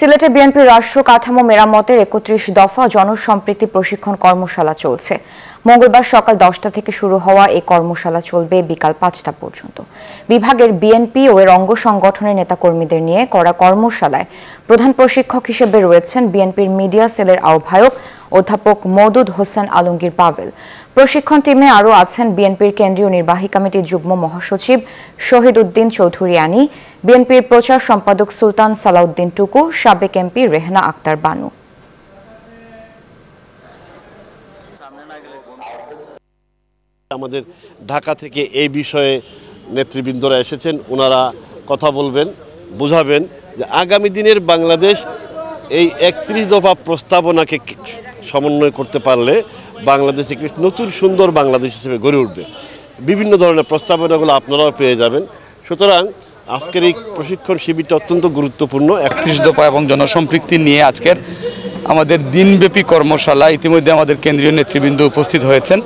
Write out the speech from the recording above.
সিলেটে বিএনপির রাষ্ট্র কাঠামো মেরামতের ৩১ দফা জনসম্পৃক্তি প্রশিক্ষণ কর্মশালা চলছে। মঙ্গলবার সকাল ১০টা থেকে শুরু হওয়া এই কর্মশালা চলবে বিকাল ৫টা পর্যন্ত। বিভাগের বিএনপি ও এর অঙ্গ সংগঠনের নেতাকর্মীদের নিয়ে করা কর্মশালায় প্রধান প্রশিক্ষক হিসেবে রয়েছেন বিএনপির মিডিয়া সেলের আহ্বায়ক অধ্যাপক মওদুদ হোসেন আলমগীর পাভেল। প্রশিক্ষণ টিমে আরও আছেন বিএনপির কেন্দ্রীয় নির্বাহী কমিটির যুগ্ম মহাসচিব শহীদ উদ্দিন চৌধুরী আনি, বিএনপির প্রচার সম্পাদক সুলতান সালাউদ্দিন টুকু, সাবেক এমপি রেহেনা আক্তার বানু। আমাদের ঢাকা থেকে এই বিষয়ে নেতৃবৃন্দরা এসেছেন, ওনারা কথা বলবেন, বোঝাবেন যে আগামী দিনের বাংলাদেশ এই ৩১ দফা প্রস্তাবনাকে সমন্বয় করতে পারলে বাংলাদেশ একটি নতুন সুন্দর বাংলাদেশ হিসেবে গড়ে উঠবে। বিভিন্ন ধরনের প্রস্তাবনাগুলো আপনারাও পেয়ে যাবেন। সুতরাং আজকের এই প্রশিক্ষণ শিবিরটা অত্যন্ত গুরুত্বপূর্ণ। ৩১ দফা এবং জনসম্পৃক্তি নিয়ে আজকের আমাদের দিনব্যাপী কর্মশালা ইতিমধ্যে আমাদের কেন্দ্রীয় নেতৃবৃন্দ উপস্থিত হয়েছেন।